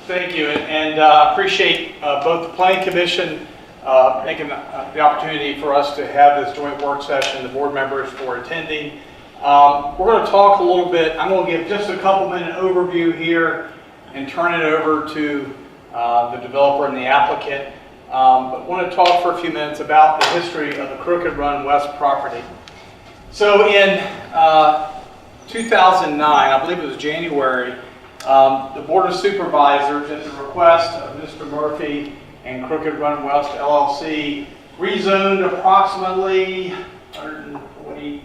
Thank you, and appreciate both the Planning Commission making the opportunity for us to have this joint work session, the board members for attending. We're going to talk a little bit. I'm going to give just a couple-minute overview here and turn it over to the developer and the applicant. But want to talk for a few minutes about the history of the Crooked Run West property. So in 2009, I believe it was January, the Board of Supervisors, at the request of Mr. Murphy and Crooked Run West LLC, rezoned approximately 120,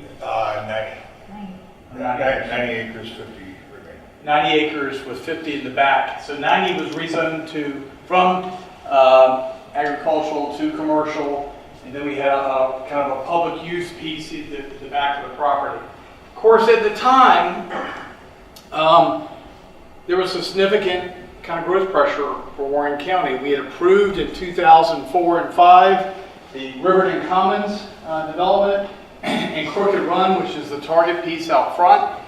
90 acres, 50 remaining. 90 acres with 50 in the back. So 90 was rezoned from agricultural to commercial, and then we had a kind of a public use piece at the back of the property. Of course, at the time, there was a significant kind of growth pressure for Warren County. We had approved in 2004 and 5 the Riverton Commons development and Crooked Run, which is the target piece out front.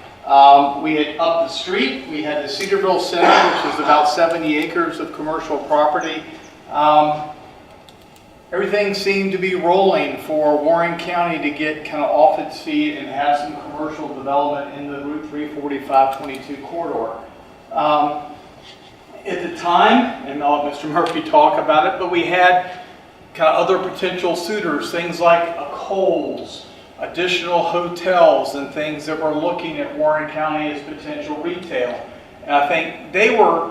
We had up the street, we had the Cedarville Center, which is about 70 acres of commercial property. Everything seemed to be rolling for Warren County to get kind of off its feet and have some commercial development in the Route 345-22 corridor. At the time, and I'll let Mr. Murphy talk about it, but we had kind of other potential suitors, things like a Kohl's, additional hotels and things that were looking at Warren County as potential retail. And I think they were,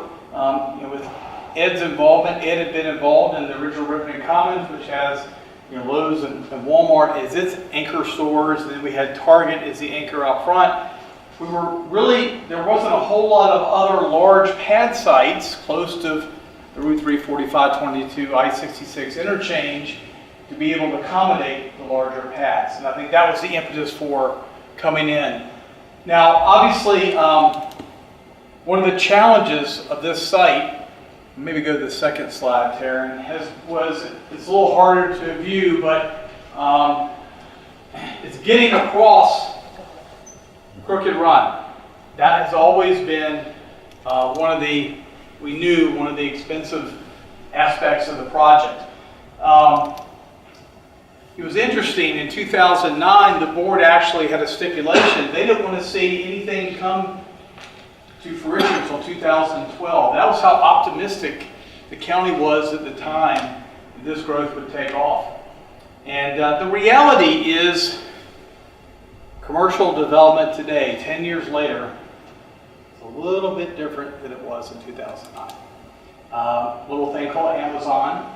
with Ed's involvement, Ed had been involved in the original Riverton Commons, which has Lowe's and Walmart as its anchor stores, and then we had Target as the anchor out front. We were really, there wasn't a whole lot of other large pad sites close to the Route 345-22 I-66 interchange to be able to accommodate the larger pads. And I think that was the impetus for coming in. Now, obviously, one of the challenges of this site, maybe go to the second slide, Taryn, it's a little harder to view, but it's getting across Crooked Run. That has always been one of the expensive aspects of the project. It was interesting, in 2009, the board actually had a stipulation. They didn't want to see anything come to fruition until 2012. That was how optimistic the county was at the time that this growth would take off. And the reality is, commercial development today, 10 years later, is a little bit different than it was in 2009. Little thing called Amazon.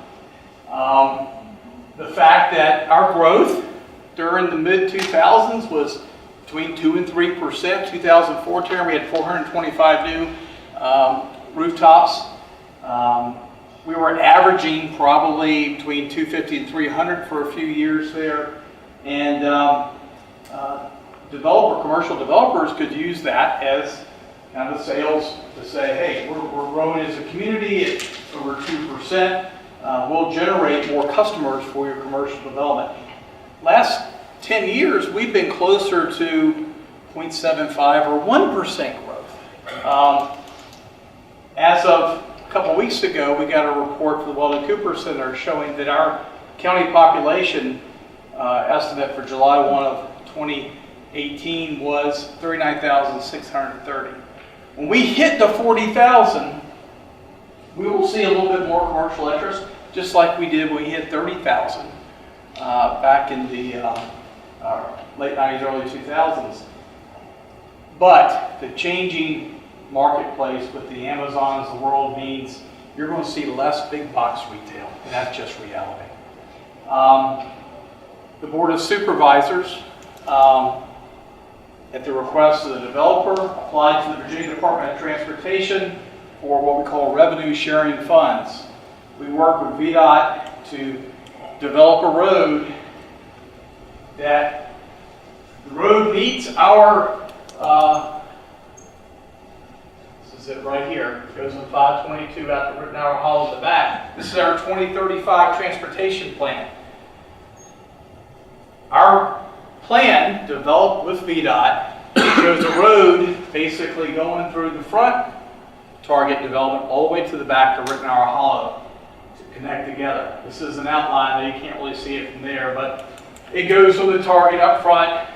The fact that our growth during the mid-2000s was between 2 and 3%. 2004, we had 425 new rooftops. We were averaging probably between 250 and 300 for a few years there. And commercial developers could use that as kind of sales to say, hey, we're growing as a community at over 2%. We'll generate more customers for your commercial development. Last 10 years, we've been closer to 0.75 or 1% growth. As of a couple weeks ago, we got a report from the Weldon Cooper Center showing that our county population estimate for July 1 of 2018 was 39,630. When we hit the 40,000, we will see a little bit more commercial interest, just like we did when we hit 30,000 back in the late 90s, early 2000s. But the changing marketplace with the Amazons of the world means you're going to see less big box retail, and that's just reality. The Board of Supervisors, at the request of the developer, applied to the Virginia Department of Transportation for what we call revenue sharing funds. We work with VDOT to develop a road that the road meets our, this is it right here, it goes on 522 out the Route Hour Hall at the back. This is our 2035 transportation plan. Our plan, developed with VDOT, shows a road basically going through the front target development all the way to the back to Rittenhour Hollow to connect together. This is an outline, that you can't really see it from there, but it goes from the target up front,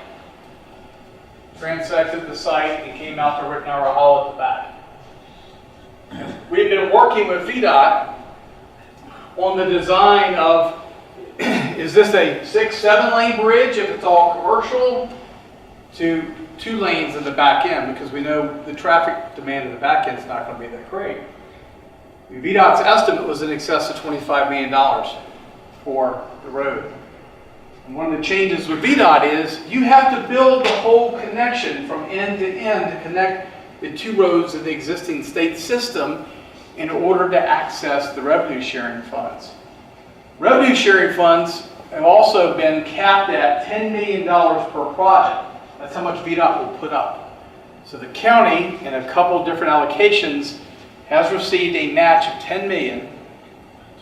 transected the site, and came out to Rittenhour Hollow at the back. We've been working with VDOT on the design of, is this a 6-7 lane bridge if it's all commercial, to 2 lanes in the back end, because we know the traffic demand in the back end is not going to be that great. VDOT's estimate was in excess of $25 million for the road. And one of the changes with VDOT is you have to build the whole connection from end to end to connect the 2 roads of the existing state system in order to access the revenue sharing funds. Revenue sharing funds have also been capped at $10 million per project. That's how much VDOT will put up. So the county, in a couple different allocations, has received a match of $10 million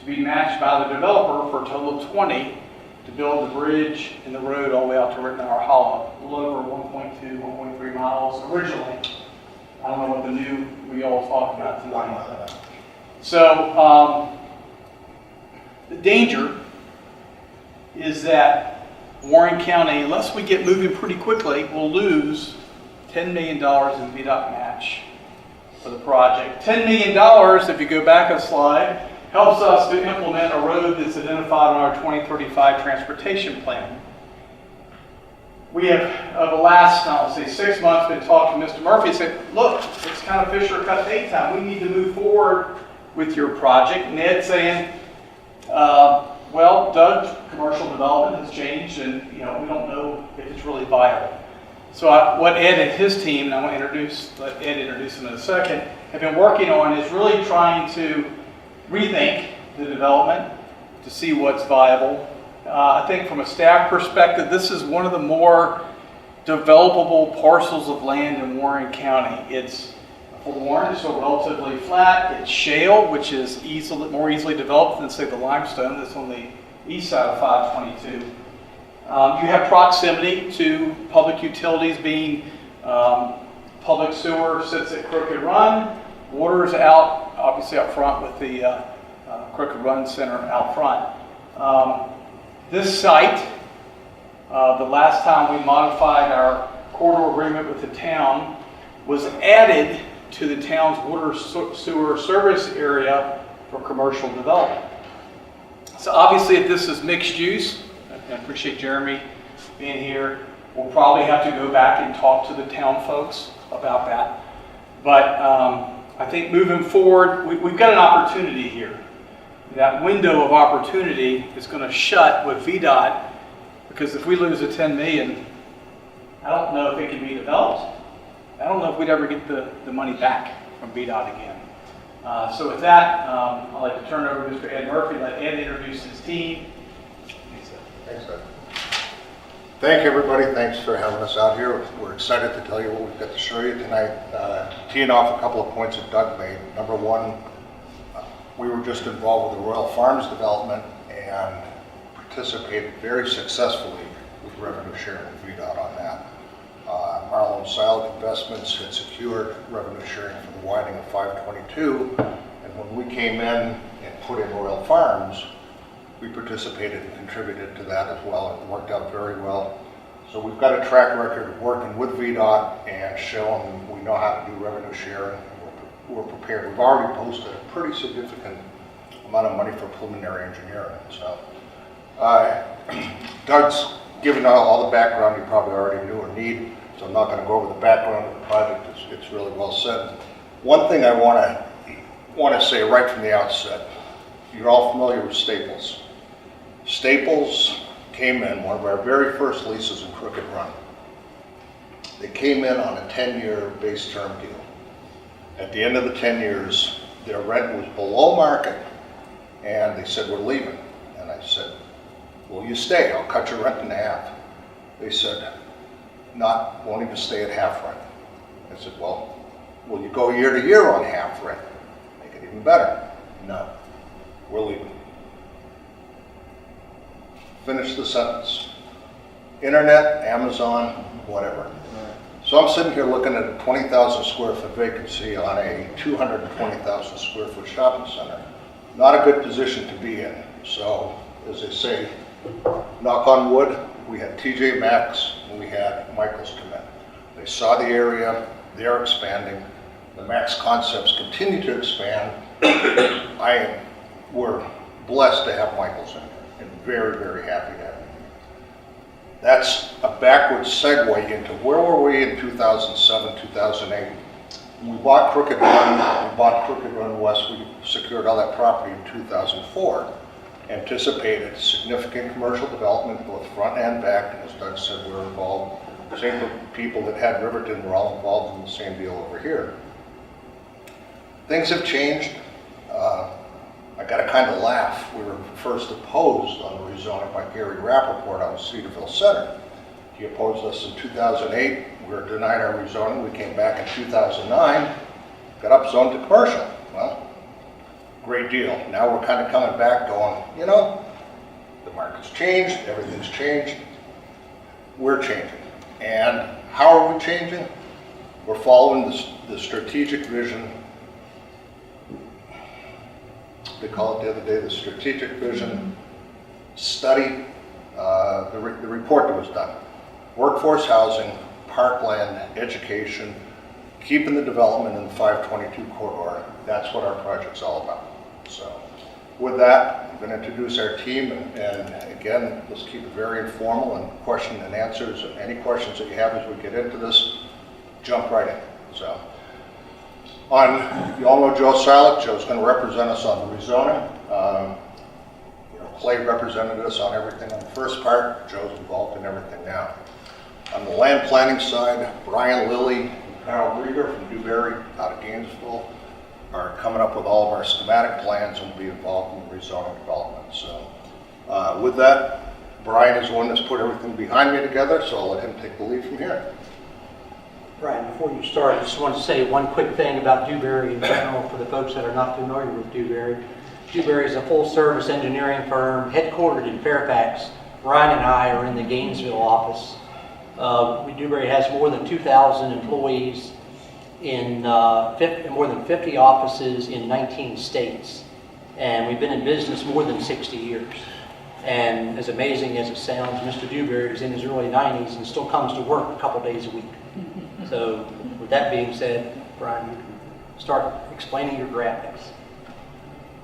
to be matched by the developer for a total of $20 to build the bridge and the road all the way out to Rittenhour Hollow, a little over 1.2, 1.3 miles originally. I don't know what the new we all talked about tonight. So the danger is that Warren County, unless we get moving pretty quickly, will lose $10 million in VDOT match for the project. $10 million, if you go back a slide, helps us to implement a road that's identified on our 2035 transportation plan. We have, over the last, I'll say 6 months, been talking to Mr. Murphy and said, look, it's kind of fish or cut bait time. We need to move forward with your project. Ned saying, well, Doug's commercial development has changed, and we don't know if it's really viable. So what Ed and his team, and I want to let Ed introduce him in a second, have been working on is really trying to rethink the development to see what's viable. I think from a staff perspective, this is one of the more developable parcels of land in Warren County. It's for Warren, it's so relatively flat. It's shale, which is more easily developed than, say, the limestone that's on the east side of 522. You have proximity to public utilities, being public sewer sits at Crooked Run, water's out, obviously up front with the Crooked Run Center out front. This site, the last time we modified our corridor agreement with the town, was added to the town's water sewer service area for commercial development. So obviously, if this is mixed use, I appreciate Jeremy being here, we'll probably have to go back and talk to the town folks about that. But I think moving forward, we've got an opportunity here. That window of opportunity is going to shut with VDOT, because if we lose the 10 million, I don't know if it can be developed. I don't know if we'd ever get the money back from VDOT again. So with that, I'd like to turn it over to Mr. Ed Murphy, let Ed introduce his team. Thanks, Doug. Thank you, everybody. Thanks for having us out here. We're excited to tell you what we've got to show you tonight. Teeing off a couple of points that Doug made. Number one, we were just involved with the Royal Farms development and participated very successfully with revenue sharing with VDOT on that. Marlon Silent Investments had secured revenue sharing for the widening of 522, and when we came in and put in Royal Farms, we participated and contributed to that as well. It worked out very well. So we've got a track record of working with VDOT and showing we know how to do revenue sharing. We're prepared. We've already posted a pretty significant amount of money for preliminary engineering. So Doug's given all the background you probably already knew or need, so I'm not going to go over the background of the project. It's really well said. One thing I want to say right from the outset, you're all familiar with Staples. Staples came in, one of our very first leases in Crooked Run. They came in on a 10-year base term deal. At the end of the 10 years, their rent was below market, and they said, we're leaving. And I said, will you stay? I'll cut your rent in half. They said, won't even stay at half rent. I said, well, will you go year to year on half rent? Make it even better. No, we're leaving. Finish the sentence. Internet, Amazon, whatever. So I'm sitting here looking at a 20,000 square foot vacancy on a 220,000 square foot shopping center. Not a good position to be in. So, as they say, knock on wood, we had TJ Maxx and we had Michaels come in. They saw the area, they're expanding. The Max concepts continue to expand. We're blessed to have Michaels in here and very, very happy to have him. That's a backwards segue into where were we in 2007, 2008. When we bought Crooked Run West, we secured all that property in 2004. Anticipated significant commercial development, both front and back, and as Doug said, we were involved. The same people that had Riverton were all involved in the same deal over here. Things have changed. I got to kind of laugh. We were first opposed on the rezoning by Gary Rappaport on Cedarville Center. He opposed us in 2008. We were denied our rezoning. We came back in 2009, got upzoned to commercial. Well, great deal. Now we're kind of coming back going, you know, the market's changed, everything's changed. We're changing. And how are we changing? We're following the strategic vision. They call it the other day the strategic vision study, the report that was done. Workforce housing, parkland, education, keeping the development in the 522 corridor. That's what our project's all about. So with that, I'm going to introduce our team, and again, let's keep it very informal and question and answers. And any questions that you have as we get into this, jump right in. So, you all know Joe Silek. Joe's going to represent us on the rezoning. Clay represented us on everything on the first part. Joe's involved in everything now. On the land planning side, Brian Lilly and Carol Rieger from Dewberry out of Gainesville are coming up with all of our schematic plans and will be involved in the rezoning development. So with that, Brian is the one that's put everything behind me together, so I'll let him take the lead from here. Brian, before you start, I just want to say one quick thing about Dewberry in general for the folks that are not familiar with Dewberry. Dewberry is a full-service engineering firm headquartered in Fairfax. Brian and I are in the Gainesville office. Dewberry has more than 2,000 employees in more than 50 offices in 19 states. And we've been in business more than 60 years. And as amazing as it sounds, Mr. Dewberry is in his early 90s and still comes to work a couple days a week. So with that being said, Brian, you can start explaining your graphics.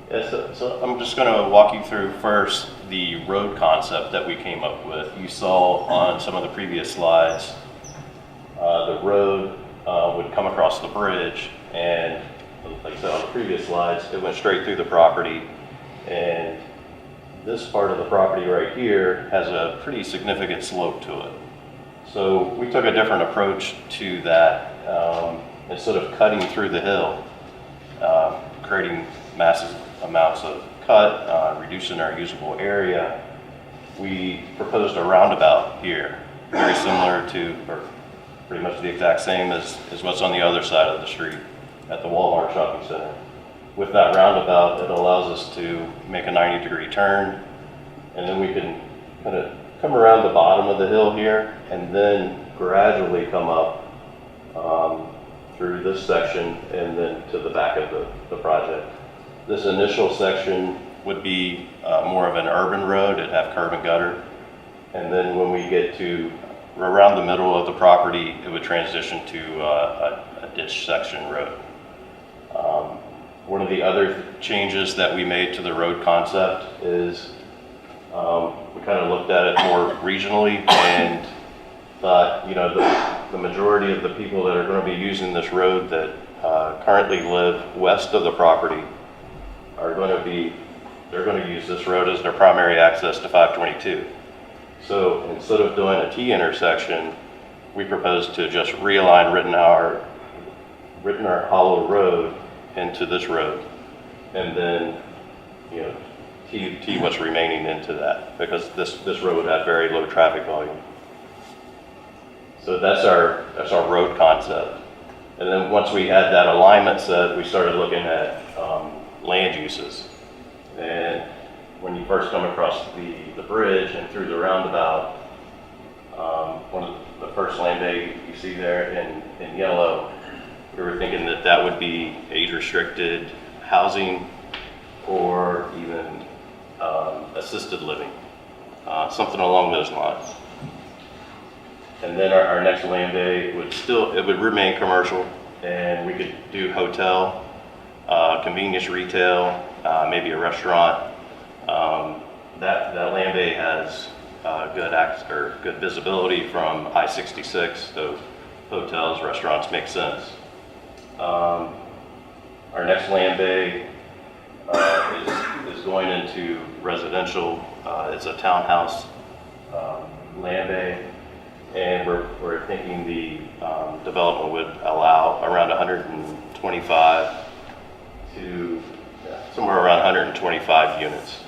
Yeah, so I'm just going to walk you through first the road concept that we came up with. You saw on some of the previous slides, the road would come across the bridge, and like I said on the previous slides, it went straight through the property, and this part of the property right here has a pretty significant slope to it. So we took a different approach to that. Instead of cutting through the hill, creating massive amounts of cut, reducing our usable area, we proposed a roundabout here, very similar to, or pretty much the exact same as what's on the other side of the street at the Walmart shopping center. With that roundabout, it allows us to make a 90-degree turn, and then we can kind of come around the bottom of the hill here and then gradually come up through this section and then to the back of the project. This initial section would be more of an urban road. It'd have curb and gutter. And then when we get to around the middle of the property, it would transition to a ditch section road. One of the other changes that we made to the road concept is we kind of looked at it more regionally and thought, you know, the majority of the people that are going to be using this road that currently live west of the property are going to use this road as their primary access to 522. So instead of doing a T intersection, we proposed to just realign Rittenhour Hollow Road into this road, and then, you know, T what's remaining into that, because this road would have very low traffic volume. So that's our road concept. And then once we had that alignment set, we started looking at land uses. And when you first come across the bridge and through the roundabout, the first land bay you see there in yellow, we were thinking that that would be age-restricted housing or even assisted living, something along those lines. And then our next land bay it would remain commercial, and we could do hotel, convenience retail, maybe a restaurant. That land bay has good visibility from I-66, so hotels, restaurants make sense. Our next land bay is going into residential. It's a townhouse land bay, and we're thinking the development would allow around 125 to somewhere around 125 units.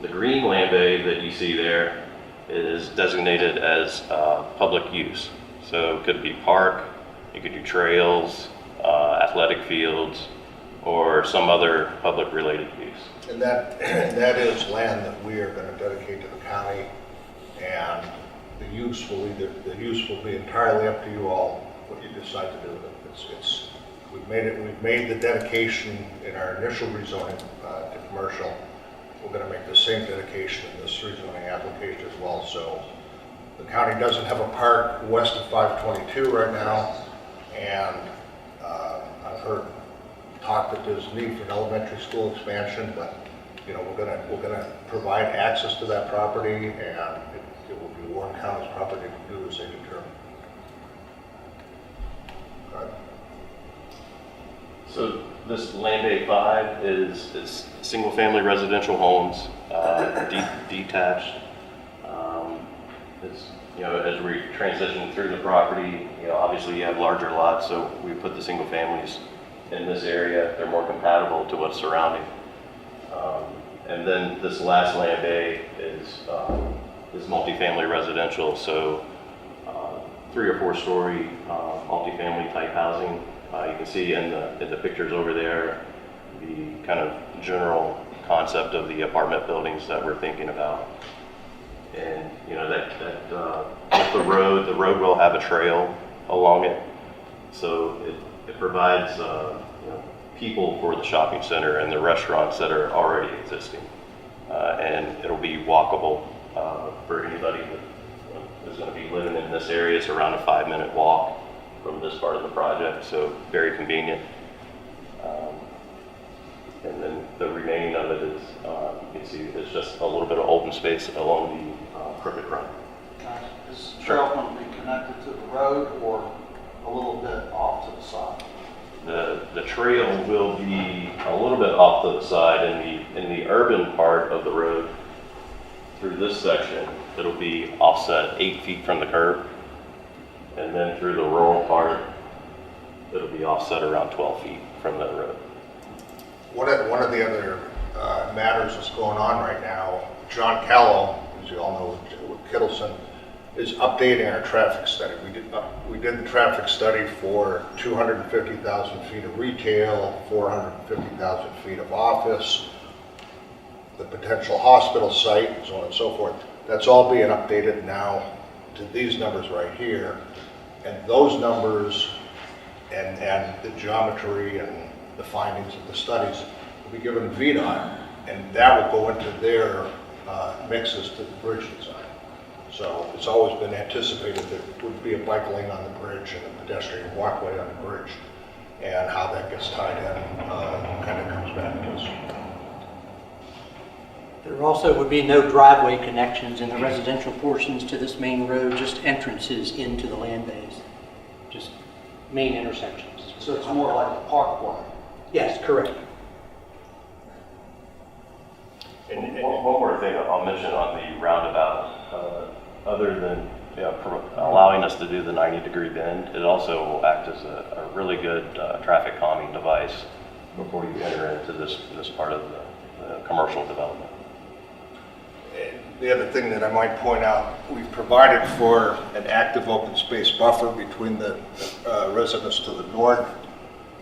The green land bay that you see there is designated as public use. So it could be park, you could do trails, athletic fields, or some other public related use. And that is land that we are going to dedicate to the county, and the use will be entirely up to you all what you decide to do with it. We've made the dedication in our initial rezoning to commercial. We're going to make the same dedication in this rezoning application as well. So the county doesn't have a park west of 522 right now, and I've heard talk that there's need for an elementary school expansion, but we're going to provide access to that property, and it will be Warren County's property to do as they determine. So this land bay 5 is single family residential homes, detached. It's, as we transition through the property, obviously you have larger lots, so we put the single families in this area. They're more compatible to what's surrounding. And then this last land bay is multifamily residential, so 3 or 4 story multifamily type housing. You can see in the pictures over there the kind of general concept of the apartment buildings that we're thinking about. And with the road will have a trail along it, so it provides people for the shopping center and the restaurants that are already existing, and it'll be walkable for anybody that is going to be living in this area. It's around a 5-minute walk from this part of the project, so very convenient. And then the remaining of it is, you can see, it's just a little bit of open space along the Crooked Run. Is the trail going to be connected to the road or a little bit off to the side? The trail will be a little bit off to the side in the urban part of the road. Through this section, it'll be offset 8 feet from the curb, and then through the rural part, it'll be offset around 12 feet from the road. One of the other matters that's going on right now, John Callow, as you all know, with Kittleson, is updating our traffic study. We did the traffic study for 250,000 feet of retail, 450,000 feet of office, the potential hospital site, and so on and so forth. That's all being updated now to these numbers right here. And those numbers and the geometry and the findings of the studies will be given VDOT, and that will go into their mixes to the bridge design. So it's always been anticipated that there would be a bike lane on the bridge and a pedestrian walkway on the bridge, and how that gets tied in kind of comes back to us. There also would be no driveway connections in the residential portions to this main road, just entrances into the land bays, just main intersections. So it's more like a parkway. Yes, correct. And one more thing I'll mention on the roundabout, other than allowing us to do the 90-degree bend, it also will act as a really good traffic calming device before you enter into this part of the commercial development. The other thing that I might point out, we've provided for an active open space buffer between the residents to the north,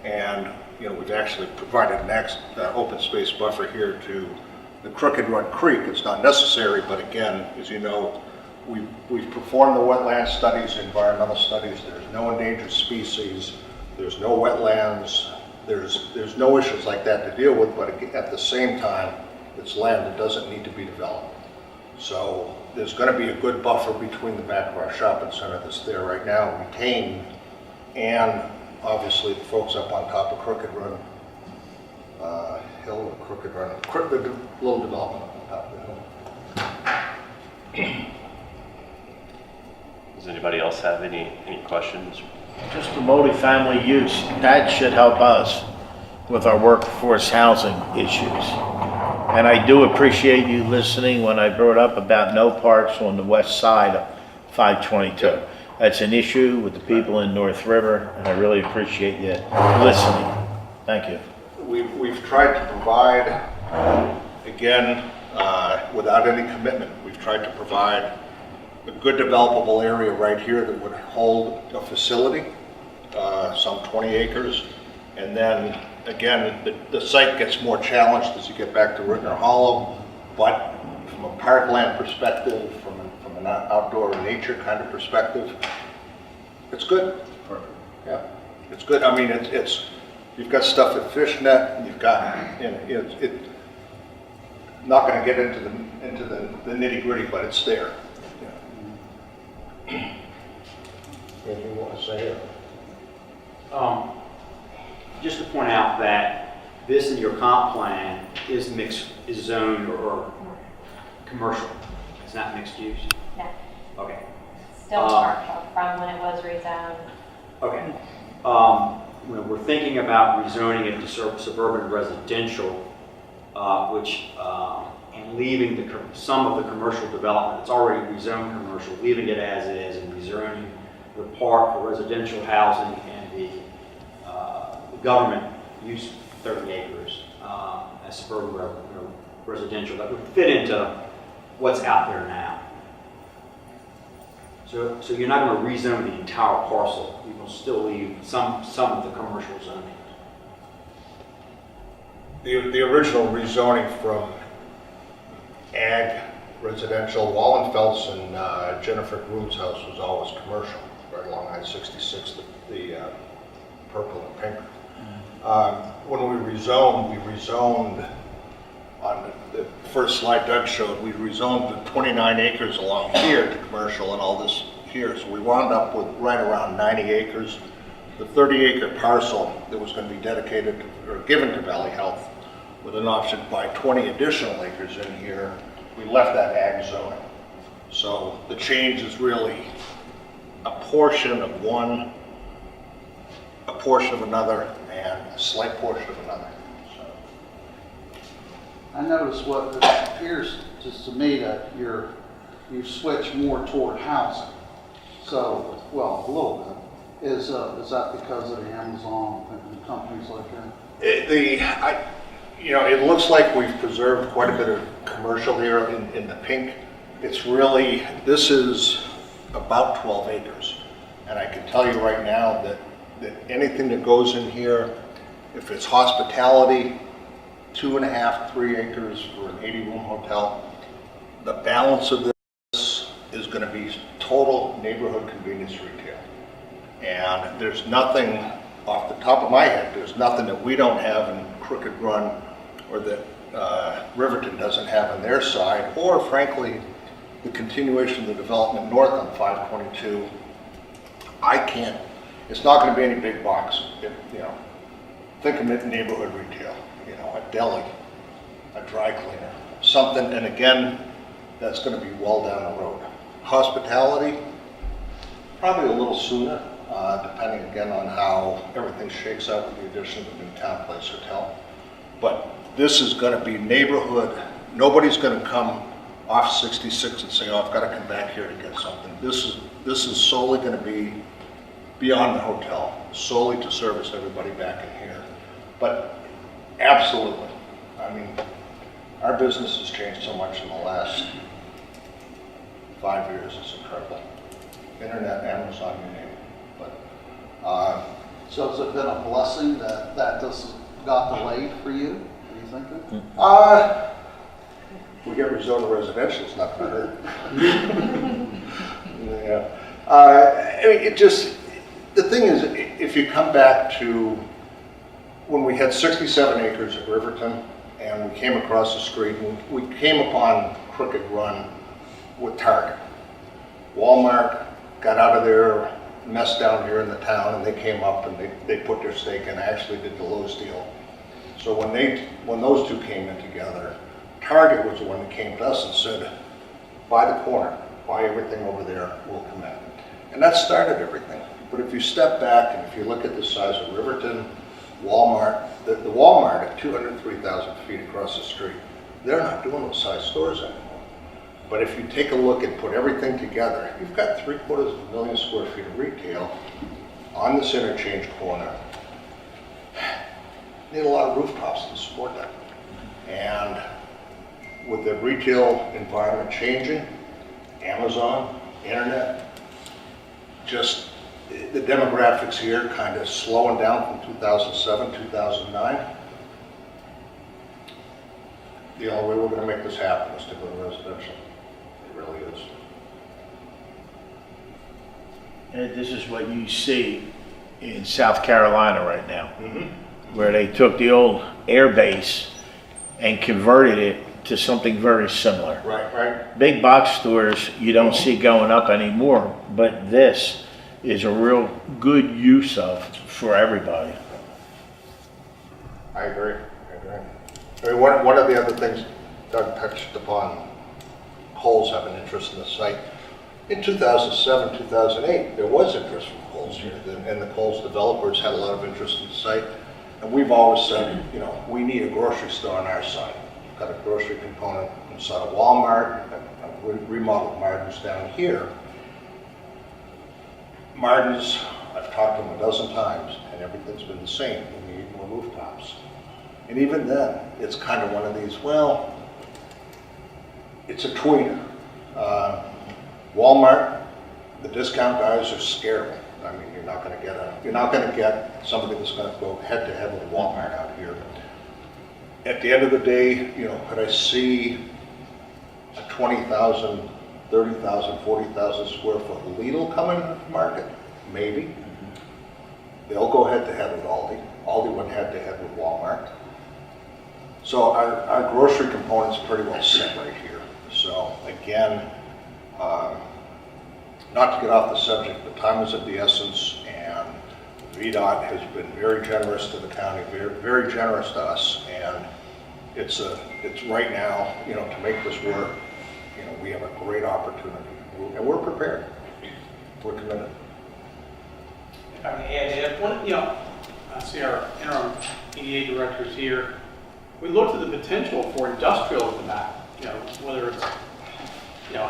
and we've actually provided an open space buffer here to the Crooked Run Creek. It's not necessary, but again, as you know, we've performed the wetland studies, environmental studies. There's no endangered species. There's no wetlands. There's no issues like that to deal with, but at the same time, it's land that doesn't need to be developed. So there's going to be a good buffer between the back of our shopping center that's there right now, retained, and obviously the folks up on top of Crooked Run Hill, or Crooked Run, the little development up on top of the hill. Does anybody else have any questions? Just the multifamily use, that should help us with our workforce housing issues. And I do appreciate you listening when I brought up about no parks on the west side of 522. That's an issue with the people in North River, and I really appreciate you listening. Thank you. We've tried to provide, again, without any commitment, we've tried to provide a good developable area right here that would hold a facility, some 20 acres. And then, again, the site gets more challenged as you get back to Rittner Hollow, but from a parkland perspective, from an outdoor nature kind of perspective, it's good. Yeah, it's good. I mean, it's you've got stuff at Fishnet, you've got, not going to get into the nitty gritty, but it's there. Anything you want to say here? Just to point out that this in your comp plan is zoned or commercial. It's not mixed use. No, Okay. still commercial from when it was rezoned. Okay. When we're thinking about rezoning it to suburban residential, and leaving some of the commercial development, it's already rezoned commercial, leaving it as is and rezoning the park for residential housing and the government use 30 acres as suburban residential, that would fit into what's out there now. So you're not going to rezone the entire parcel. You will still leave some of the commercial zoning. The original rezoning from ag residential, Wallenfeld's and Jennifer Groom's house was always commercial, right along I-66, the purple and pink. When we rezoned on the first slide Doug showed, we rezoned the 29 acres along here to commercial and all this here. So we wound up with right around 90 acres. The 30-acre parcel that was going to be dedicated to, or given to Valley Health with an option to buy 20 additional acres in here, we left that ag zoning. So the change is really a portion of one, a portion of another, and a slight portion of another. So. I noticed what it appears just to me that you've switched more toward housing. So, well, a little bit. Is that because of the Amazon and companies like that? It looks like we've preserved quite a bit of commercial here in the pink. It's really, this is about 12 acres. And I can tell you right now that anything that goes in here, if it's hospitality, 2.5, 3 acres for an 80-room hotel, the balance of this is going to be total neighborhood convenience retail. And there's nothing, off the top of my head, there's nothing that we don't have in Crooked Run or that Riverton doesn't have on their side, or frankly, the continuation of the development north on 522. It's not going to be any big box. Think of it neighborhood retail, a deli, a dry cleaner, something, and again, that's going to be well down the road. Hospitality, probably a little sooner, depending again on how everything shakes out with the addition of the new Town Place Hotel. But this is going to be neighborhood. Nobody's going to come off 66 and say, oh, I've got to come back here to get something. This is solely going to be beyond the hotel, solely to service everybody back in here. But absolutely, I mean, our business has changed so much in the last 5 years. It's incredible. Internet, Amazon, you name it. But So has it been a blessing that this got delayed for you? Do you think that? we get rezoned to residential, it's not going to hurt. Yeah. I mean, the thing is, if you come back to when we had 67 acres at Riverton and we came across the street and we came upon Crooked Run with Target. Walmart got out of their mess down here in the town and they came up and they put their stake in, actually did the Lowe's deal. So when those two came in together, Target was the one that came to us and said, buy the corner, buy everything over there, we'll come in. And that started everything. But if you step back and if you look at the size of Riverton, Walmart, the Walmart at 203,000 feet across the street, they're not doing those size stores anymore. But if you take a look and put everything together, you've got 750,000 square feet of retail on this interchange corner. You need a lot of rooftops to support that. And with the retail environment changing, Amazon, internet, just the demographics here kind of slowing down from 2007, 2009. The only way we're going to make this happen is to go to residential. It really is. And this is what you see in South Carolina right now, where they took the old air base and converted it to something very similar. Right. Big box stores you don't see going up anymore, but this is a real good use of for everybody. I agree. I mean, one of the other things Doug touched upon, Kohl's have an interest in the site. In 2007, 2008, there was interest from Kohl's here, and the Kohl's developers had a lot of interest in the site. And we've always said, you know, we need a grocery store on our side. We've got a grocery component inside of Walmart, and remodeled Martin's down here. Martin's, I've talked to them a dozen times, and everything's been the same. We need more rooftops. And even then, it's kind of one of these, well, it's a tweener. Walmart, the discount guys are scared. I mean, you're not going to get somebody that's going to go head to head with Walmart out here. At the end of the day, you know, could I see a 20,000, 30,000, 40,000 square foot Lidl coming into the market? Maybe. They'll go head to head with Aldi. Aldi went head to head with Walmart. So our grocery component's pretty well set right here. So again, not to get off the subject, but time is of the essence, and VDOT has been very generous to the county, very, very generous to us, and it's right now, you know, to make this work, you know, we have a great opportunity, and we're prepared. We're committed. If I may add, you know, I see our interim EDA directors here. We looked at the potential for industrial in the back, you know, whether it's, you know,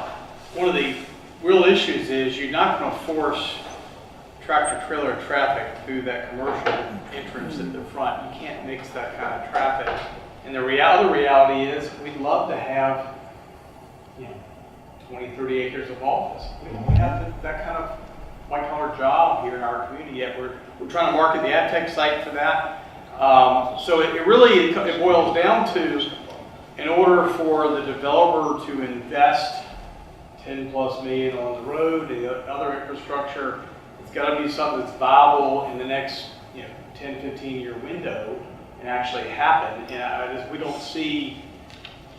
one of the real issues is you're not going to force tractor trailer traffic through that commercial entrance at the front. You can't mix that kind of traffic. And the other reality is we'd love to have, you know, 20, 30 acres of office. We don't have that kind of white collar job here in our community yet. We're trying to market the ad tech site for that. So it really boils down to, in order for the developer to invest 10 plus million on the road and the other infrastructure, it's got to be something that's viable in the next, you know, 10, 15 year window and actually happen. And we don't see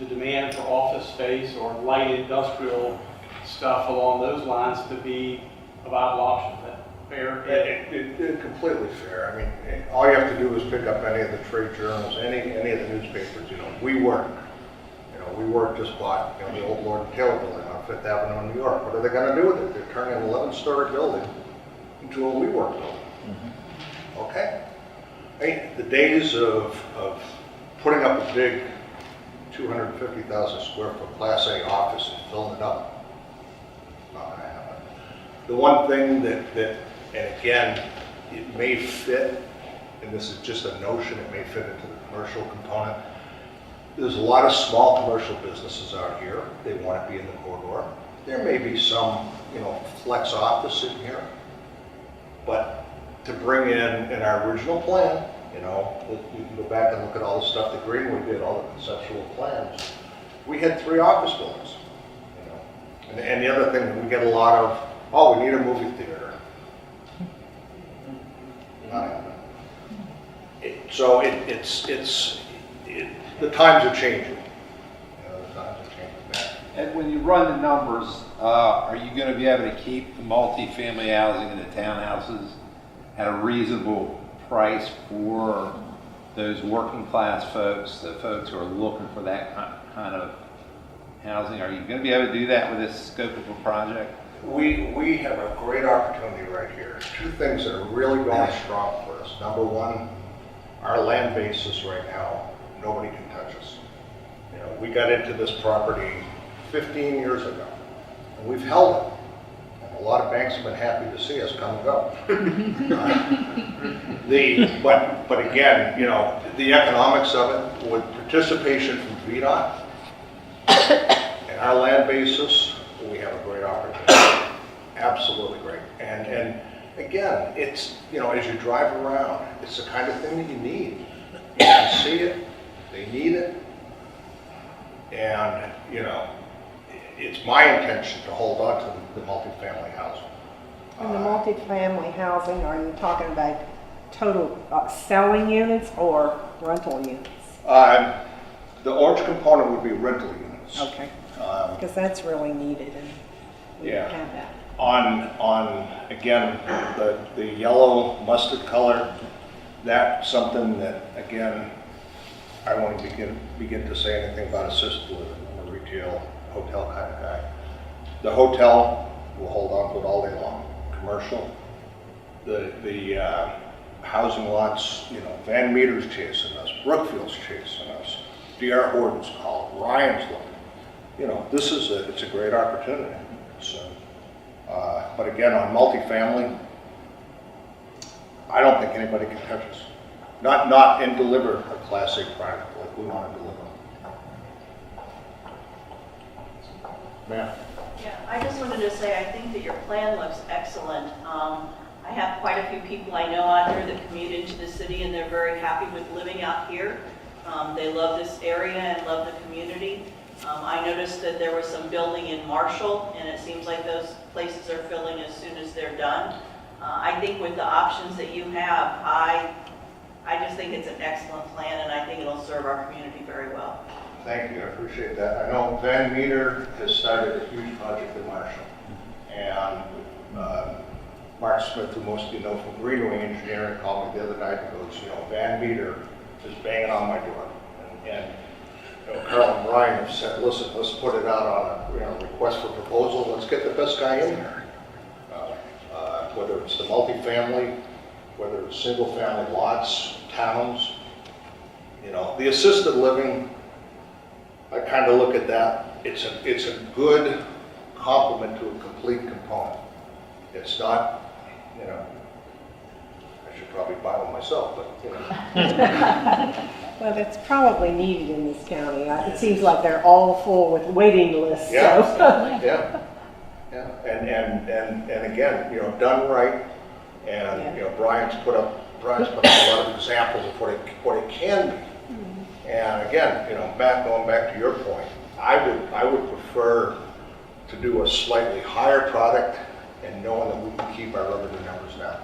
the demand for office space or light industrial stuff along those lines to be a viable option. Fair? It's completely fair. I mean, all you have to do is pick up any of the trade journals, any of the newspapers. You know, WeWork just bought, you know, the old Lord and Taylor building on Fifth Avenue in New York. What are they going to do with it? They're turning an 11-story building into a WeWork building. Okay. Hey, the days of putting up a big 250,000 square foot Class A office and filling it up, not going to happen. The one thing that and again, it may fit, and this is just a notion, it may fit into the commercial component. There's a lot of small commercial businesses out here. They want to be in the corridor. There may be some, you know, flex office in here, but to bring in our original plan, you know, you can go back and look at all the stuff that Greenwood did, all the conceptual plans. We had 3 office buildings, you know. And the other thing, we get a lot of oh, we need a movie theater. Not happening. The times are changing. You know, the times are changing. And when you run the numbers, are you going to be able to keep the multifamily housing and the townhouses at a reasonable price for those working class folks, the folks who are looking for that kind of housing? Are you going to be able to do that with this scope of a project? We have a great opportunity right here. Two things that are really going strong for us. Number one, our land basis right now, nobody can touch us. You know, we got into this property 15 years ago, and we've held it. And a lot of banks have been happy to see us come and go. But again, you know, the economics of it, with participation from VDOT and our land basis, we have a great opportunity. Absolutely great. And again, it's, you know, as you drive around, it's the kind of thing that you need. You can see it, they need it, and, you know, it's my intention to hold on to the multifamily housing. And the multifamily housing, are you talking about total selling units or rental units? The orange component would be rental units. Okay, because that's really needed and we Yeah. don't have that. On again, the yellow mustard color, that's something that, again, I won't begin to say anything about assisted living. I'm a retail hotel kind of guy. The hotel will hold on to it all day long. Commercial, the housing lots, you know, Van Meter's chasing us, Brookfield's chasing us, D.R. Horton's called, Ryan's looking. You know, it's a great opportunity. So, but again, on multifamily, I don't think anybody can touch us. Not and deliver a Class A product like we want to deliver. Ma'am. Yeah, I just wanted to say, I think that your plan looks excellent. I have quite a few people I know out here that commute into the city, and they're very happy with living out here. They love this area and love the community. I noticed that there was some building in Marshall, and it seems like those places are filling as soon as they're done. I think with the options that you have, I just think it's an excellent plan, and I think it'll serve our community very well. Thank you, I appreciate that. I know Van Meter has started a huge project in Marshall. And Mark Smith, who most of you know from Greenway Engineering, called me the other night and goes, you know, Van Meter is banging on my door. And you know, Carl and Brian have said, listen, let's put it out on a request for proposal. Let's get the best guy in here. Whether it's the multifamily, whether it's single family lots, towns, you know, the assisted living, I kind of look at that. It's a good complement to a complete component. It's not, you know, I should probably buy one myself, but, you know. Well, that's probably needed in this county. It seems like they're all full with waiting lists. Yeah, So. yeah, yeah. And again, you know, done right. And, you know, Brian's put up a lot of examples of what it can be. And again, you know, going back to your point, I would prefer to do a slightly higher product and knowing that we can keep our revenue numbers down.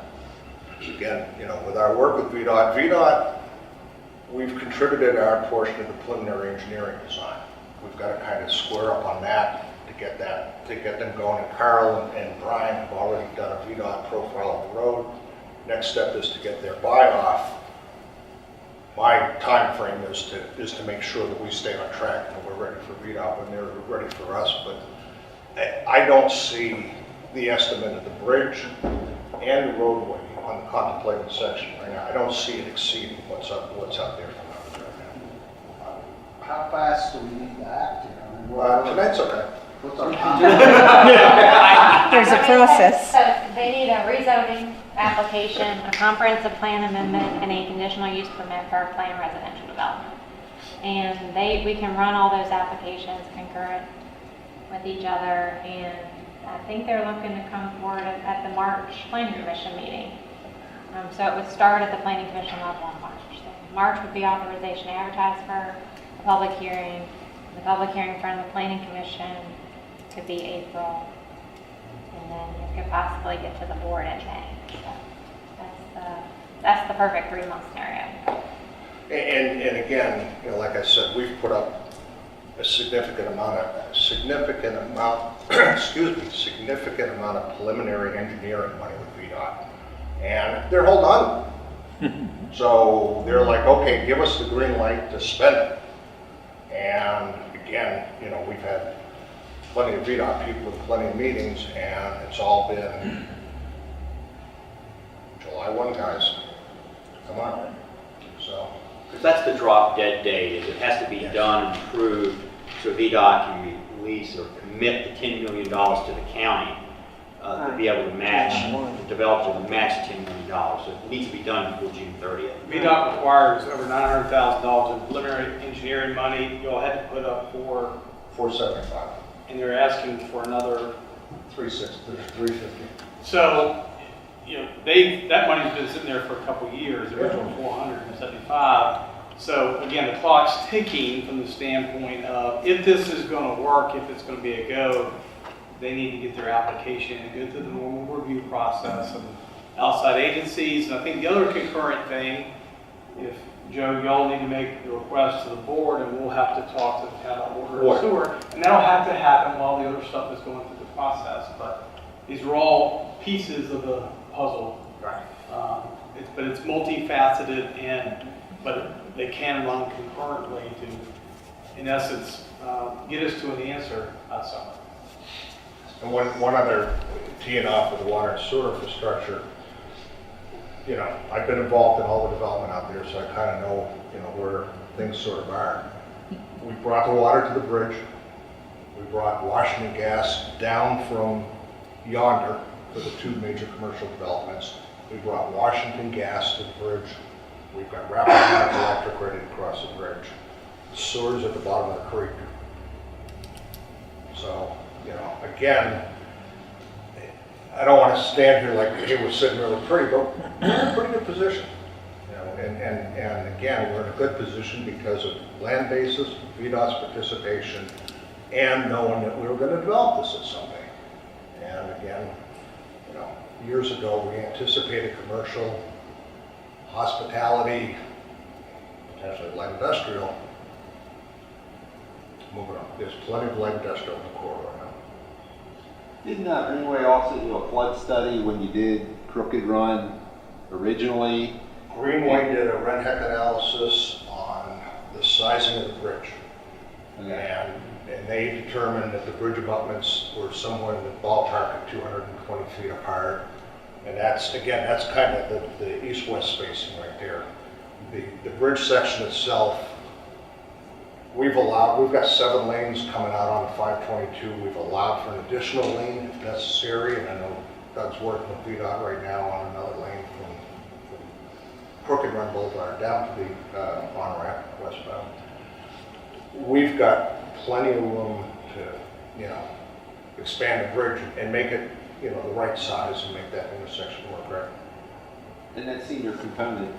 Again, you know, with our work with VDOT, we've contributed our portion of the preliminary engineering design. We've got to kind of square up on that to get them going. And Carl and Brian have already done a VDOT profile of the road. Next step is to get their buy-off. My time frame is to make sure that we stay on track and we're ready for VDOT when they're ready for us. But I don't see the estimate of the bridge and the roadway on the contemplated section right now. I don't see it exceeding what's out there from us right now. How fast do we need to act here? I mean, Tonight's okay. what's our There's a process. So they need a rezoning application, a comprehensive plan amendment, and a conditional use permit for a planned residential development. And we can run all those applications concurrent with each other, and I think they're looking to come forward at the March Planning Commission meeting. So it would start at the Planning Commission level in March. So March would be authorization to advertise for a public hearing. The public hearing in front of the Planning Commission could be April. And then if could possibly get to the board in May. So that's the perfect 3-month scenario. And again, you know, like I said, we've put up a significant amount, excuse me, significant amount of preliminary engineering money with VDOT, and they're holding on. So they're like, okay, give us the green light to spend it. And again, you know, we've had plenty of VDOT people with plenty of meetings, and it's all been July 1, guys. Come on. So. Because that's the drop dead date, is it has to be done and approved so VDOT can release or commit the $10 million to the county to be able to match, the developer to match $10 million. So it needs to be done before June 30th. VDOT requires over $900,000 in preliminary engineering money. You all had to put up for, 475. and they're asking for another. 350. So, you know, that money's been sitting there for a couple of years, the original 475. So again, the clock's ticking from the standpoint of if this is going to work, if it's going to be a go, they need to get their application and go through the normal review process of outside agencies. And I think the other concurrent thing, if Joe, y'all need to make the request to the board, and we'll have to talk to the town about water and sewer, and that'll have to happen while the other stuff is going through the process. But these are all pieces of the puzzle. Right. But it's multifaceted, but they can run concurrently to, in essence, get us to an answer by summer. And one other teeing off of the water and sewer infrastructure, you know, I've been involved in all the development out there, so I kind of know, you know, where things sort of are. We brought the water to the bridge. We brought Washington Gas down from yonder for the 2 major commercial developments. We brought Washington Gas to the bridge. We've got rapid American electric ready to cross the bridge. The sewer's at the bottom of the creek. So, you know, again, I don't want to stand here like, hey, we're sitting really pretty, but we're in a pretty good position. You know, and again, we're in a good position because of land basis, VDOT's participation, and knowing that we were going to develop this at some day. And again, you know, years ago, we anticipated commercial, hospitality, potentially light industrial. Moving on. There's plenty of light industrial in the corridor now. Didn't Greenway also do a flood study when you did Crooked Run originally? Greenway did a rent heck analysis on the sizing of the bridge. Okay. And they determined that the bridge abutments were somewhere in the ballpark of 220 feet apart. And that's, again, that's kind of the east-west spacing right there. The bridge section itself, we've got 7 lanes coming out on the 522. We've allowed for an additional lane if necessary, and I know Doug's working with VDOT right now on another lane from Crooked Run Boulevard down to the on-ramp westbound. We've got plenty of room to, you know, expand the bridge and make it, you know, the right size and make that intersection work right. And that senior component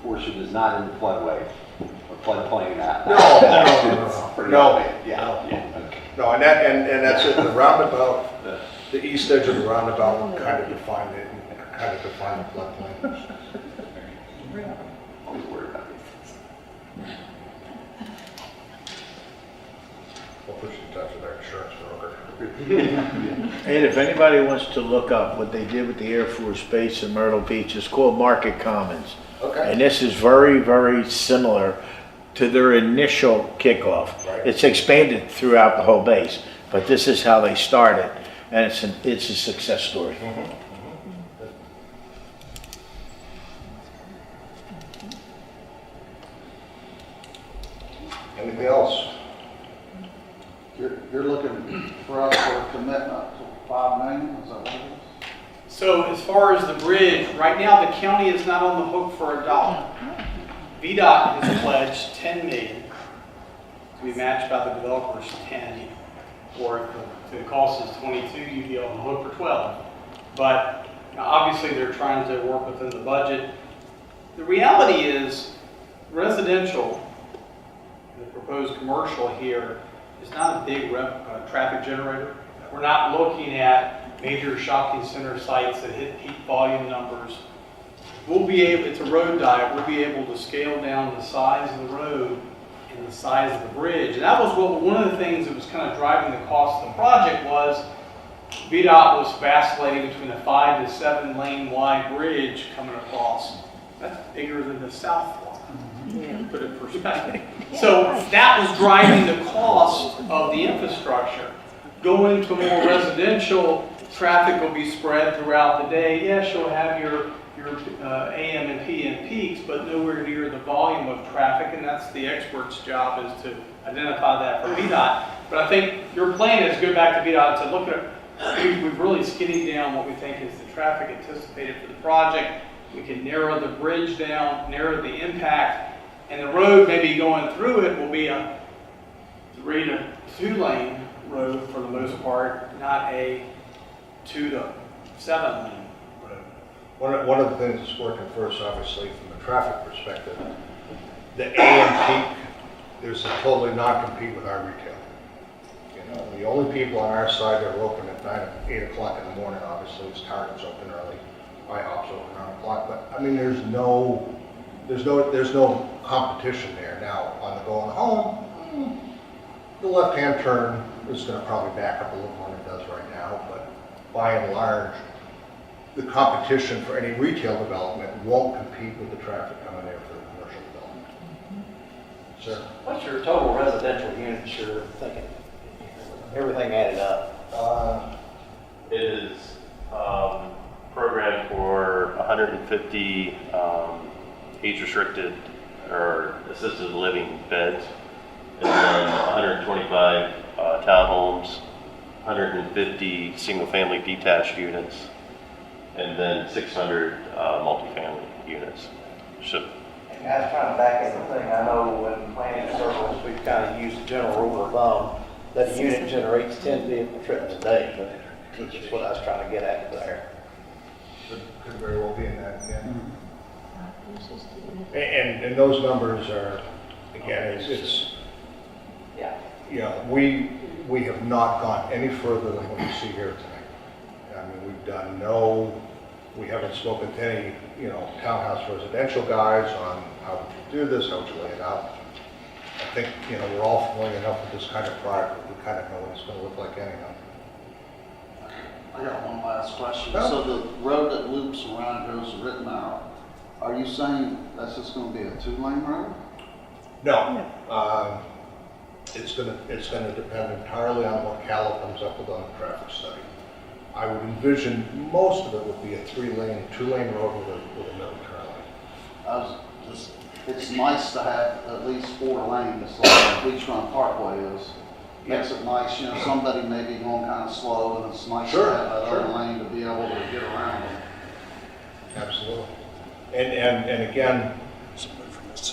portion is not in the floodway or floodplain. No. Yeah. No, and that's it. The roundabout, the east edge of the roundabout kind of defined it, and kind of defined the floodplain. Always worried about these. We'll put you in touch with our insurance broker. And if anybody wants to look up what they did with the Air Force Base in Myrtle Beach, it's called Market Commons. Okay. And this is very, very similar to their initial kickoff. Right. It's expanded throughout the whole base, but this is how they started, and it's a success story. Anything else? You're looking for us for a commitment to $5 million, is that what it is? So as far as the bridge, right now the county is not on the hook for $1. VDOT has pledged $10 million to be matched by the developers 10, or if the cost is 22, you'd be on the hook for 12. But obviously they're trying to work within the budget. The reality is residential, the proposed commercial here, is not a big traffic generator. We're not looking at major shopping center sites that hit peak volume numbers, we'll be able, it's a road diet, we'll be able to scale down the size of the road and the size of the bridge. And that was one of the things that was kind of driving the cost of the project was VDOT was vacillating between a 5 to 7 lane wide bridge coming across. That's bigger than the South Fork, to put it in perspective. So that was driving the cost of the infrastructure. Going to more residential, traffic will be spread throughout the day. Yes, you'll have your AM and PM peaks, but nowhere near the volume of traffic, and that's the expert's job is to identify that for VDOT. But I think your plan is to go back to VDOT and say, look, we've really skinnied down what we think is the traffic anticipated for the project. We can narrow the bridge down, narrow the impact, and the road maybe going through it will be a 3 to 2 lane road for the most part, not a 2 to 7 lane. One of the things that's working for us, obviously, from a traffic perspective, the AM peak, there's a totally non-compete with our retail. You know, the only people on our side that are open at 9, 8 o'clock in the morning, obviously, is Target's open early, IHOP's open 9 o'clock, but I mean, there's no competition there. Now, on the going home, the left-hand turn is going to probably back up a little more than it does right now, but by and large, the competition for any retail development won't compete with the traffic coming there for commercial development. Sir? What's your total residential units you're thinking? Everything added up. It is programmed for 150 age-restricted or assisted living beds, and then 125 townhomes, 150 single-family detached units, and then 600 multifamily units. So, Guys, trying to back in the thing, I know when planning circles, we've kind of used the general rule of thumb that a unit generates 10 vehicle trips a day, but that's what I was trying to get at there. Could very well be in that, yeah. And those numbers are, again, it's Yeah. you know, we have not gone any further than what you see here tonight. I mean, we haven't spoken to any, you know, townhouse residential guys on how would you do this, how would you lay it out. I think, you know, we're all familiar enough with this kind of product that we kind of know what it's going to look like anyhow. I got one last question. Yeah. So the road that loops around goes to Rittenhour, are you saying that's just gonna be a 2-lane road? No, it's gonna depend entirely on what Cal comes up with on the traffic study. I would envision most of it would be a 3-lane, 2-lane road with a middle turn lane. It's nice to have at least 4 lanes like Beachfront Parkway is. Makes it nice, you know, somebody may be going kind of slow and it's nice to Sure, have that sure. other lane to be able to get around them. Absolutely. And again,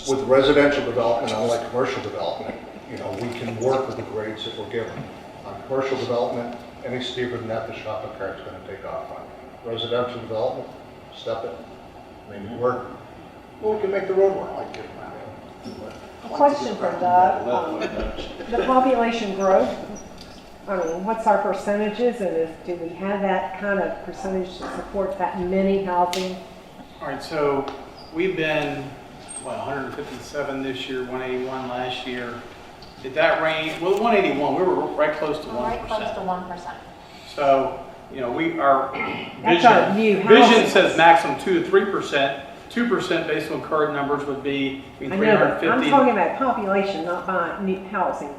with residential development, unlike commercial development, you know, we can work with the grades that we're given. On commercial development, any steeper than that, the shopping cart's gonna take off on. Residential development, step it, make it work. Well, we can make the road work. A question for Doug. The population growth, I mean, what's our percentages and do we have that kind of percentage to support that many housing? All right, so we've been, 157 this year, 181 last year. Did that range, well, 181, we were right close to 1%. Right close to 1%. So, you know, our That's our new vision housing. says maximum 2 to 3%. 2% based on current numbers would be between I know, but 350. I'm talking about population, not by new housing.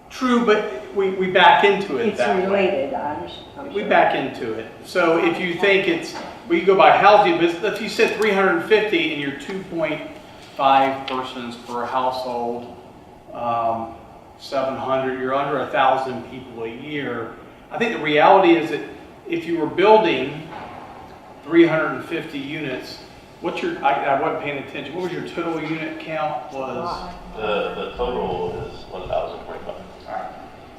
True, but we back into it It's that way. related, I'm We sure. back into it. So if you think we go by housing, but if you said 350 and you're 2.5 persons per household, 700, you're under 1,000 people a year. I think the reality is that if you were building 350 units, I wasn't paying attention, what was your total unit count was? the total is 1,025. All right.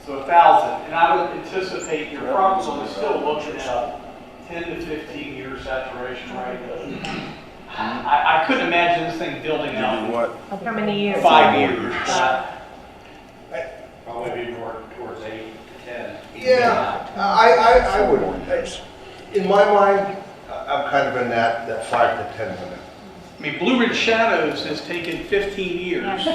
So 1,000, and I would anticipate you're probably still looking at a 10 to 15 year saturation rate. I couldn't imagine this thing building out How many years? 5 years. Probably be more towards 8 to 10. Yeah, I would, in my mind, I'm kind of in that 5 to 10 minute. I mean, Blue Ridge Shadows has taken 15 years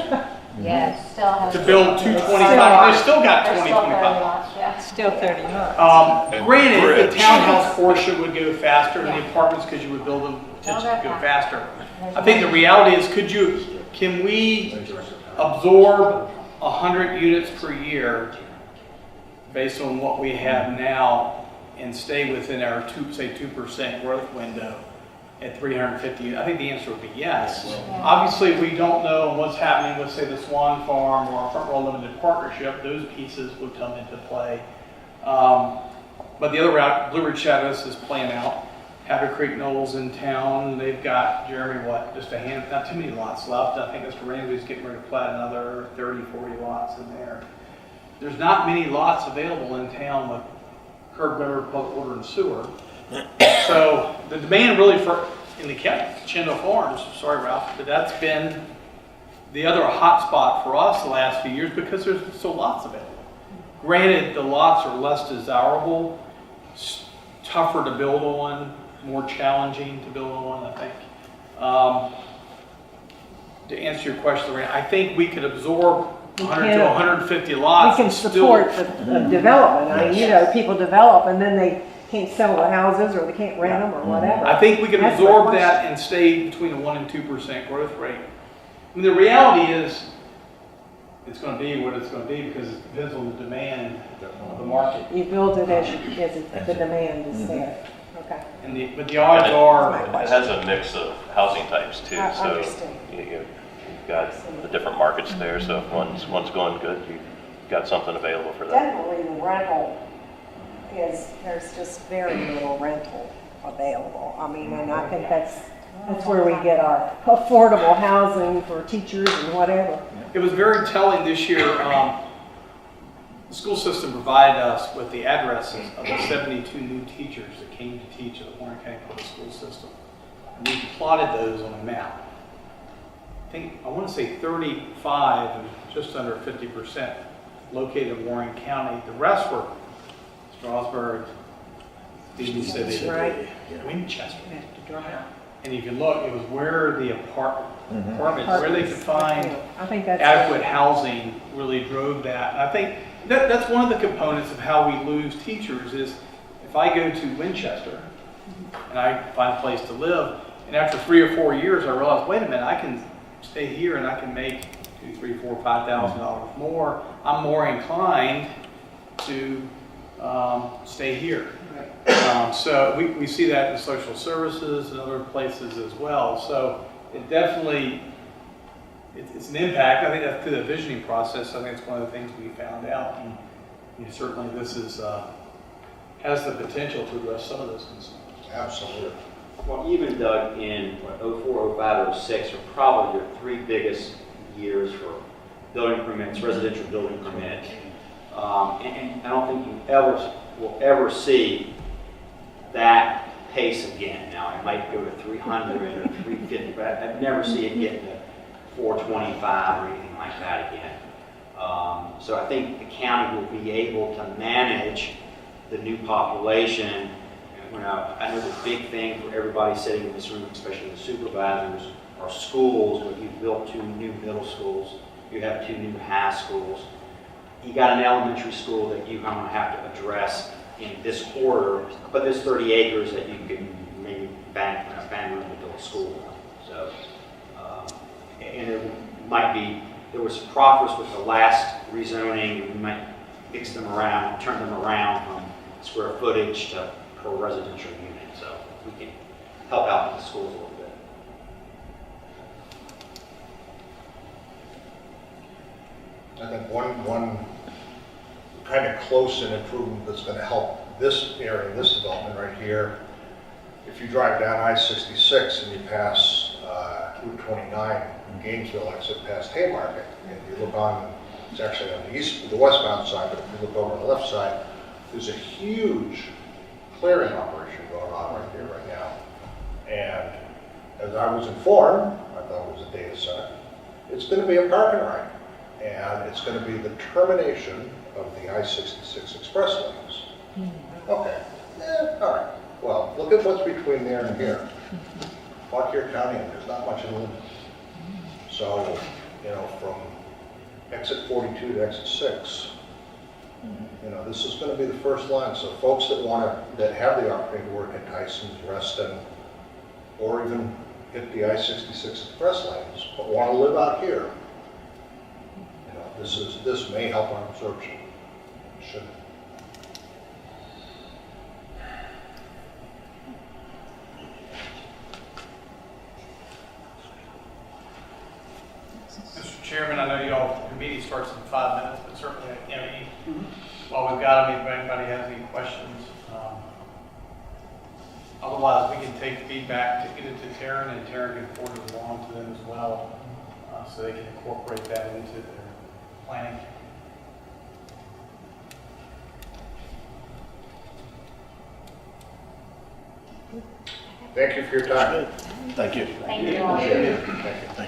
Yes, still has. to build 225, they still got There's 20, still 30 25. lots, yeah. Still 30 months. Granted, the townhouse portion would go faster than the Yeah. apartments because you would build them to They'll go go faster. faster. I think the reality is, can we absorb 100 units per year based on what we have now and stay within our 2% growth window at 350 units? I think the answer would be yes. Yeah. Obviously, we don't know what's happening with, say, the Swan Farm or our Front Row Limited Partnership. Those pieces would come into play. But the other route, Blue Ridge Shadows is playing out. Happy Creek Knolls in town, they've got, Jeremy, just a hand, not too many lots left. I think Mr. Ramsey's getting ready to plat another 30, 40 lots in there. There's not many lots available in town with curb gutter, public water, and sewer. So the demand really in the county, Chino Farms, sorry Ralph, but that's been the other hot spot for us the last few years because there's still lots available. Granted, the lots are less desirable, tougher to build on, more challenging to build on, I think. To answer your question, Lorraine, I think we could absorb 100 to 150 We lots. can and still- support the development. I mean, people develop and then they can't sell the houses or they can't rent them or whatever. I think we can That's my absorb question. that and stay between a 1% and 2% growth rate. I mean, the reality is, it's going to be what it's going to be because it depends on the demand of the market. You build it as the demand is there. Okay. But the odds are, It has a mix of housing types too, I so understand. you've got the different markets there, so if one's going good, you've got something available for that. Definitely the rental there's just very little rental available. I mean, and I think that's where we get our affordable housing for teachers and whatever. it was very telling this year. The school system provided us with the addresses of the 72 new teachers that came to teach at the Warren County Public School System. And we plotted those on a map. I want to say 35 and just under 50% located in Warren County. The rest were Strasburg, Eden City, Right. Winchester. You have to drive. And if you look, it was where the apartments, where they could find I think that's adequate housing really drove that. And I think that's one of the components of how we lose teachers is if I go to Winchester and I find a place to live, and after 3 or 4 years I realize, wait a minute, I can stay here and I can make $2,000, $3,000, $4,000, $5,000 more. I'm more inclined to stay here. So we see that in social services and other places as well. So it definitely, it's an impact. I think that's through the visioning process. I think it's one of the things we found out. And certainly this is has the potential to address some of those concerns. Absolutely. Well, even Doug, in 04, 05, 06 are probably your 3 biggest years for building permits, residential building permits. And I don't think you will ever see that pace again. Now, it might go to 300 or 350, but I'd never see it get to 425 or anything like that again. So I think the county will be able to manage the new population. I know the big thing for everybody sitting in this room, especially the supervisors, are schools. But you've built 2 new middle schools, you have 2 new high schools. You got an elementary school that you're going to have to address in this quarter, but there's 30 acres that you can maybe bang room to build a school on. So, and there was progress with the last rezoning, and we might fix them around, turn them around from square footage to per residential unit. So we can help out with the schools a little bit. I think one kind of close-in improvement that's going to help this area, this development right here, if you drive down I-66 and you pass Route 29 in Gainesville exit past Haymarket, and you look on, it's actually on the westbound side, but if you look over on the left side, there's a huge clearing operation going on right there right now. And as I was informed, I thought it was a data center, it's going to be a parking ride. And it's going to be the termination of the I-66 express lanes. Okay, all right. Well, look at what's between there and here. Fauquier County, and there's not much in limit. So, you know, from exit 42 to exit 6, you know, this is going to be the first line. So folks that have the opportunity to work in Tyson's, Reston, or even hit the I-66 express lanes, but want to live out here, you know, this may help our absorption. Should. Mr. Chairman, I know y'all, the meeting starts in 5 minutes, but certainly, you know, while we've got them, if anybody has any questions, otherwise we can take feedback, get it to Taryn, and Taryn can forward it along to them as well, so they can incorporate that into their planning. Thank you for your time. Thank you. Thank you all. Thank you.